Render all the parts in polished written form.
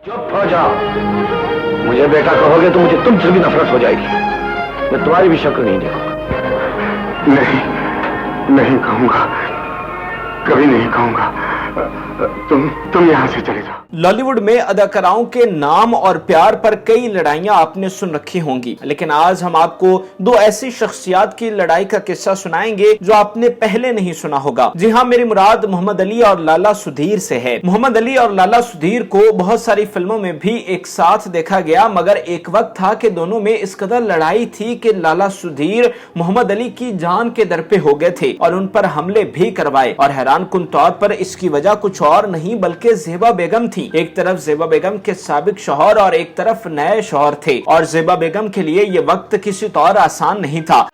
चुप हो जाओ। मुझे बेटा कहोगे तो मुझे तुमसे भी नफरत हो जाएगी। मैं तुम्हारी भी शक्ल नहीं देखूंगा। नहीं कहूंगा, कभी नहीं कहूंगा। तुम यहाँ से चले जाओ। लॉलीवुड में अदाकाराओं के नाम और प्यार पर कई लड़ाइयां आपने सुन रखी होंगी, लेकिन आज हम आपको दो ऐसी शख्सियत की लड़ाई का किस्सा सुनाएंगे जो आपने पहले नहीं सुना होगा। जी हाँ, मेरी मुराद मोहम्मद अली और लाला सुधीर से है। मोहम्मद अली और लाला सुधीर को बहुत सारी फिल्मों में भी एक साथ देखा गया, मगर एक वक्त था कि दोनों में इस कदर लड़ाई थी कि लाला सुधीर मोहम्मद अली की जान के दर पे हो गए थे और उन पर हमले भी करवाए। और हैरानकुन तौर पर इसकी वजह कुछ और नहीं बल्कि ज़ेबा बेगम थी। एक तरफ ज़ेबा बेगम के साबिक शौहर और एक तरफ नए शौहर थे, और ज़ेबा बेगम के लिए ये वक्त किसी तौर आसान नहीं था।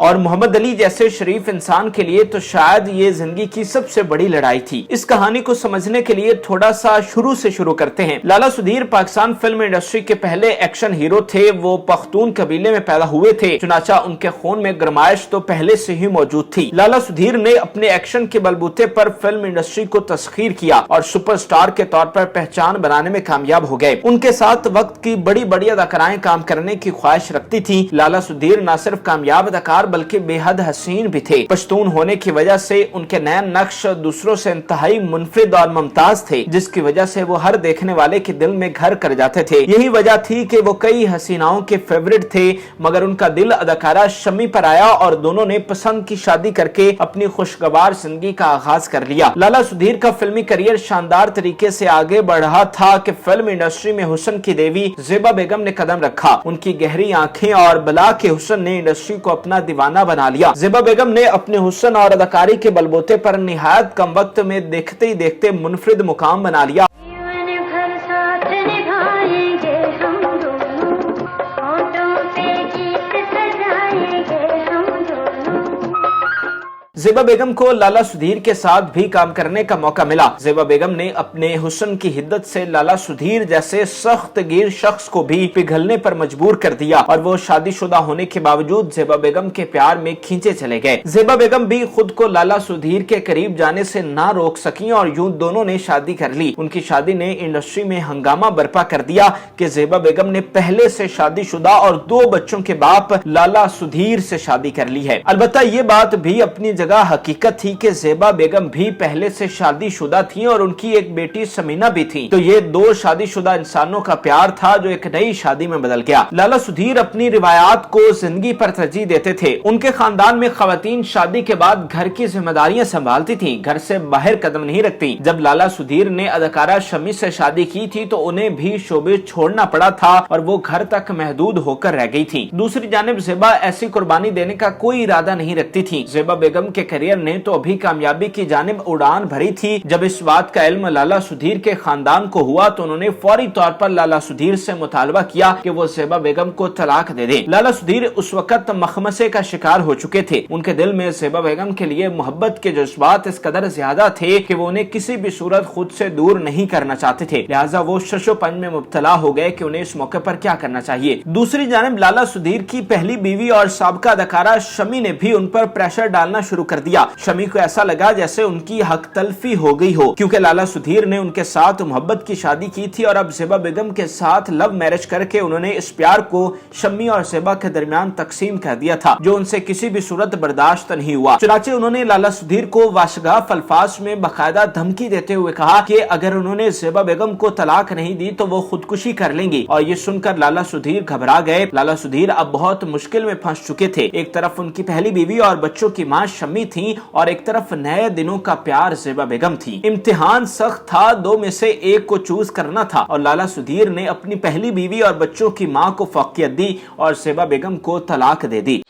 और मोहम्मद अली जैसे शरीफ इंसान के लिए तो शायद ये जिंदगी की सबसे बड़ी लड़ाई थी। इस कहानी को समझने के लिए थोड़ा सा शुरू से शुरू करते हैं। लाला सुधीर पाकिस्तान फिल्म इंडस्ट्री के पहले एक्शन हीरो थे। वो पख्तून कबीले में पैदा हुए थे, चुनाचा उनके खून में गरमाइश तो पहले से ही मौजूद थी। लाला सुधीर ने अपने एक्शन के बलबूते पर फिल्म इंडस्ट्री को तस्खीर किया और सुपरस्टार के तौर पर पहचान बनाने में कामयाब हो गए। उनके साथ वक्त की बड़ी बड़ी अदाकाराएं काम करने की ख्वाहिश रखती थी। लाला सुधीर न सिर्फ कामयाब अदाकार बल्कि बेहद हसीन भी थे। पश्तून होने की वजह से उनके नए नक्श दूसरों से इंतहाई मुनफरिद और मुमताज थे, जिसकी वजह से वो हर देखने वाले के दिल में घर कर जाते थे। यही वजह थी कि वो कई हसीनाओं के फेवरेट थे, मगर उनका दिल अदाकारा शमी पर आया और दोनों ने पसंद की शादी करके अपनी खुशगवार जिंदगी का आगाज कर लिया। लाला सुधीर का फिल्मी करियर शानदार तरीके से आगे बढ़ रहा था कि फिल्म इंडस्ट्री में हुस्न की देवी ज़ेबा बेगम ने कदम रखा। उनकी गहरी आंखें और बला के हुस्न ने इंडस्ट्री को अपना दीवाना बना लिया। ज़ेबा बेगम ने अपने हुस्न और अदाकारी के बलबूते पर निहायत कम वक्त में देखते ही देखते मुनफरिद मुकाम बना लिया। ज़ेबा बेगम को लाला सुधीर के साथ भी काम करने का मौका मिला। ज़ेबा बेगम ने अपने हुस्न की हिद्दत से लाला सुधीर जैसे सख्त गिर शख्स को भी पिघलने पर मजबूर कर दिया और वो शादीशुदा होने के बावजूद ज़ेबा बेगम के प्यार में खींचे चले गए। ज़ेबा बेगम भी खुद को लाला सुधीर के करीब जाने से ना रोक सकी और यूं दोनों ने शादी कर ली। उनकी शादी ने इंडस्ट्री में हंगामा बर्पा कर दिया कि ज़ेबा बेगम ने पहले से शादीशुदा और 2 बच्चों के बाप लाला सुधीर से शादी कर ली है। अलबत्ता ये बात भी अपनी जगह हकीकत थी कि ज़ेबा बेगम भी पहले से शादीशुदा थी और उनकी एक बेटी समीना भी थी। तो ये 2 शादीशुदा इंसानों का प्यार था जो एक नई शादी में बदल गया। लाला सुधीर अपनी रिवायात को जिंदगी पर तरजीह देते थे। उनके खानदान में खवातीन शादी के बाद घर की जिम्मेदारियां संभालती थीं, घर से बाहर कदम नहीं रखती। जब लाला सुधीर ने अदाकारा शमी से शादी की थी तो उन्हें भी शोबे छोड़ना पड़ा था और वो घर तक महदूद होकर रह गई थी। दूसरी जानिब ज़ेबा ऐसी कुर्बानी देने का कोई इरादा नहीं रखती थी। ज़ेबा बेगम के करियर ने तो अभी कामयाबी की जानिब उड़ान भरी थी। जब इस बात का इल्म लाला सुधीर के खानदान को हुआ तो उन्होंने फौरी तौर पर लाला सुधीर से मुतालबा किया कि वो ज़ेबा बेगम को तलाक दे दें। लाला सुधीर उस वक्त मखमसे का शिकार हो चुके थे। उनके दिल में ज़ेबा बेगम के लिए मोहब्बत के जज्बात इस कदर ज्यादा थे कि वो उन्हें किसी भी सूरत खुद से दूर नहीं करना चाहते थे। लिहाजा वो शशोपंज में मुब्तला हो गए कि उन्हें इस मौके पर क्या करना चाहिए। दूसरी जानिब लाला सुधीर की पहली बीवी और साबका अदाकारा शमी ने भी उन पर प्रेशर डालना शुरू कर दिया। शमी को ऐसा लगा जैसे उनकी हक तलफी हो गई हो, क्योंकि लाला सुधीर ने उनके साथ मोहब्बत की शादी की थी और अब ज़ेबा बेगम के साथ लव मैरिज करके उन्होंने इस प्यार को शमी और ज़ेबा के दरमियान तकसीम कर दिया था, जो उनसे किसी भी सूरत बर्दाश्त नहीं हुआ। चुनाचे उन्होंने लाला सुधीर को वाशगाफ अल्फाज में बाकायदा धमकी देते हुए कहा कि अगर उन्होंने ज़ेबा बेगम को तलाक नहीं दी तो वो खुदकुशी कर लेंगी। और ये सुनकर लाला सुधीर घबरा गए। लाला सुधीर अब बहुत मुश्किल में फंस चुके थे। एक तरफ उनकी पहली बीवी और बच्चों की मां शमी थी और एक तरफ नए दिनों का प्यार ज़ेबा बेगम थी। इम्तिहान सख्त था, 2 में से एक को चूज करना था और लाला सुधीर ने अपनी पहली बीवी और बच्चों की मां को फौकियत दी और ज़ेबा बेगम को तलाक दे दी।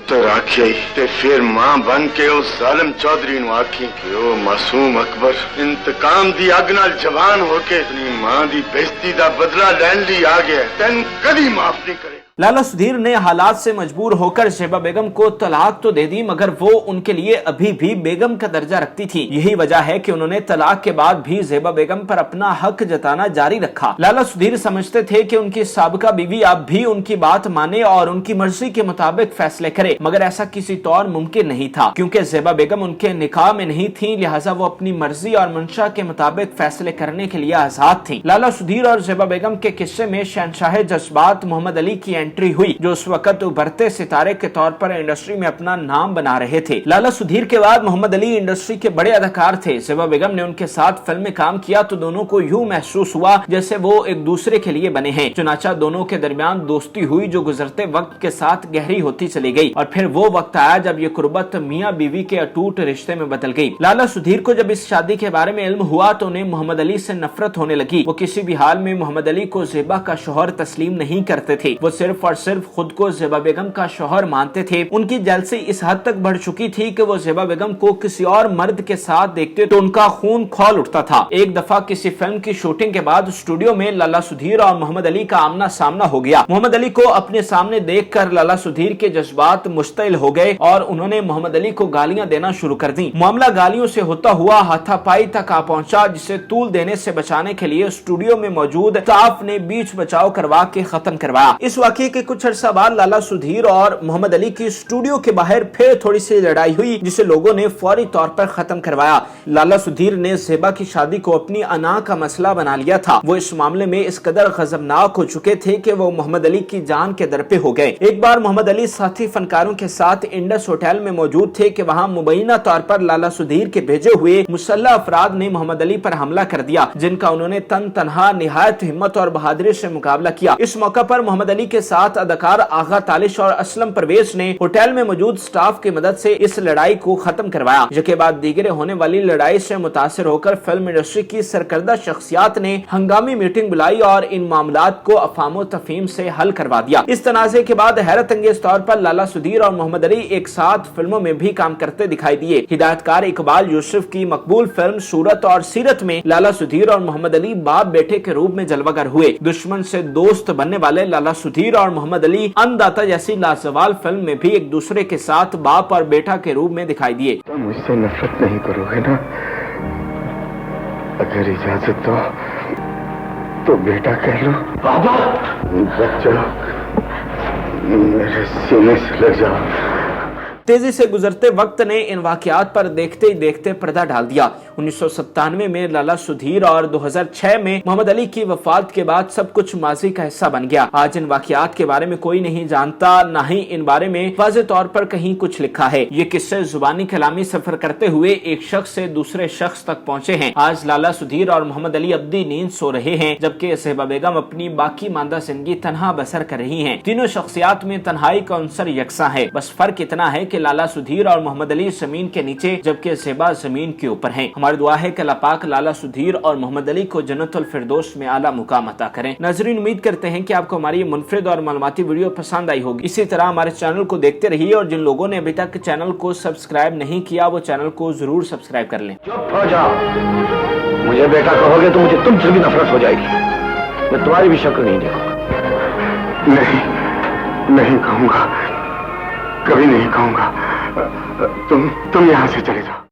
पुत्र आखे ते फिर मां बन के उस जालिम चौधरी नु आखी कि ओ मासूम अकबर इंतकाम दी अग नाल जवान होके अपनी मां दी बेइज्जती दा बदला लैन ली आ गया, तेन कभी माफ नहीं करे। लाला सुधीर ने हालात से मजबूर होकर ज़ेबा बेगम को तलाक तो दे दी, मगर वो उनके लिए अभी भी बेगम का दर्जा रखती थी। यही वजह है कि उन्होंने तलाक के बाद भी ज़ेबा बेगम पर अपना हक जताना जारी रखा। लाला सुधीर समझते थे कि उनकी साबिका बीवी अब भी उनकी बात माने और उनकी मर्जी के मुताबिक फैसले करे, मगर ऐसा किसी तौर मुमकिन नहीं था, क्योंकि ज़ेबा बेगम उनके निकाह में नहीं थी, लिहाजा वो अपनी मर्जी और मंशा के मुताबिक फैसले करने के लिए आजाद थी। लाला सुधीर और ज़ेबा बेगम के किस्से में शहंशाह जज्बात मोहम्मद अली की एंट्री हुई, जो उस वक्त उभरते सितारे के तौर पर इंडस्ट्री में अपना नाम बना रहे थे। लाला सुधीर के बाद मोहम्मद अली इंडस्ट्री के बड़े अदाकार थे। ज़ेबा बेगम ने उनके साथ फिल्म में काम किया तो दोनों को यूं महसूस हुआ जैसे वो एक दूसरे के लिए बने हैं। चुनाचा दोनों के दरमियान दोस्ती हुई, जो गुजरते वक्त के साथ गहरी होती चली गई, और फिर वो वक्त आया जब ये कुर्बत मियाँ बीवी के अटूट रिश्ते में बदल गई। लाला सुधीर को जब इस शादी के बारे में इल्म हुआ तो उन्हें मोहम्मद अली से नफरत होने लगी। वो किसी भी हाल में मोहम्मद अली को ज़ेबा का शौहर तस्लीम नहीं करते थे। वो सिर्फ और सिर्फ खुद को ज़ेबा बेगम का शौहर मानते थे। उनकी जेलसी इस हद तक बढ़ चुकी थी कि वो ज़ेबा बेगम को किसी और मर्द के साथ देखते तो उनका खून खौल उठता था। एक दफा किसी फिल्म की शूटिंग के बाद स्टूडियो में लाला सुधीर और मोहम्मद अली का आमना सामना हो गया। मोहम्मद अली को अपने सामने देखकर लाला सुधीर के जज्बात मुश्तिल हो गए और उन्होंने मोहम्मद अली को गालियां देना शुरू कर दी। मामला गालियों से होता हुआ हाथापाई तक आ पहुंचा, जिसे तूल देने से बचाने के लिए स्टूडियो में मौजूद स्टाफ ने बीच बचाव करवा के खत्म करवाया। इस वाकये के कुछ अर्सा बाद लाला सुधीर और मोहम्मद अली की स्टूडियो के बाहर फिर थोड़ी सी लड़ाई हुई, जिसे लोगों ने फौरी तौर पर खत्म करवाया। लाला सुधीर ने ज़ेबा की शादी को अपनी अना का मसला बना लिया था। वो इस मामले में इस कदर गजबनाक हो चुके थे कि वो मोहम्मद अली की जान के दर पे हो गए। एक बार मोहम्मद अली साथी फनकारों के साथ इंडस होटल में मौजूद थे कि वहाँ मुबैना तौर पर लाला सुधीर के भेजे हुए मुसल्लह अफराद ने मोहम्मद अली पर हमला कर दिया, जिनका उन्होंने तन तनहा निहायत हिम्मत और बहादुरी से मुकाबला किया। इस मौका पर मोहम्मद अली के साथ अदाकार आगा तालिश और असलम परवेज ने होटल में मौजूद स्टाफ की मदद से इस लड़ाई को खत्म करवाया। जिसके बाद दीगरे होने वाली लड़ाई से मुतासिर होकर फिल्म इंडस्ट्री की सरकर्दा शख्सियात ने हंगामी मीटिंग बुलाई और इन मामलात को अफामो तफहीम से हल करवा दिया। इस तनाज़े के बाद हैरत अंगेज तौर पर लाला सुधीर और मोहम्मद अली एक साथ फिल्मों में भी काम करते दिखाई दिए। हिदायतकार इकबाल यूसुफ की मकबूल फिल्म सूरत और सीरत में लाला सुधीर और मोहम्मद अली बाप बेटे के रूप में जलवागर हुए। दुश्मन से दोस्त बनने वाले लाला सुधीर और मोहम्मद अली अन्नदाता जैसी लाजवाल फिल्म में भी एक दूसरे के साथ बाप और बेटा के रूप में दिखाई दिए। तो मुझसे नफरत नहीं करोगे ना? अगर इजाजत दो तो बेटा कह लो। बाबा, बच्चा मेरे सीने से लग जाओ। तेजी से गुजरते वक्त ने इन वाकयात पर देखते ही देखते पर्दा डाल दिया। 1997 में लाला सुधीर और 2006 में मोहम्मद अली की वफात के बाद सब कुछ माजी का हिस्सा बन गया। आज इन वाकयात के बारे में कोई नहीं जानता, न ही इन बारे में वाज़ेह तौर पर कहीं कुछ लिखा है। ये किस्से जुबानी कलामी सफर करते हुए एक शख्स से दूसरे शख्स तक पहुँचे हैं। आज लाला सुधीर और मोहम्मद अली अब्दी नींद सो रहे हैं, जबकि ज़ेबा बेगम अपनी बाकी मांदा जिंदगी तनहा बसर कर रही है। तीनों शख्सियात में तन्हाई का अंसर यकसा है, बस फर्क इतना है कि लाला सुधीर और मोहम्मद अली जमीन के नीचे, जबकि ज़ेबा जमीन के ऊपर हैं। हमारी दुआ है कि अल्लाह पाक लाला सुधीर और मोहम्मद अली को जन्नतुल फिरदौस में आला मुकाम अता करें। नाज़रीन, उम्मीद करते हैं कि आपको हमारी मुनफरिद और मालूमाती वीडियो पसंद आई होगी। इसी तरह हमारे चैनल को देखते रहिए और जिन लोगों ने अभी तक चैनल को सब्सक्राइब नहीं किया वो चैनल को जरूर सब्सक्राइब कर लें। चुप हो जाओ। मुझे बेटा कहोगे तो मुझे तुमसे भी नफरत हो जाएगी। मैं तुम्हारी भी शक्ल नहीं देखूंगा। नहीं कहूंगा, कभी नहीं कहूंगा। तुम यहाँ से चले जाओ।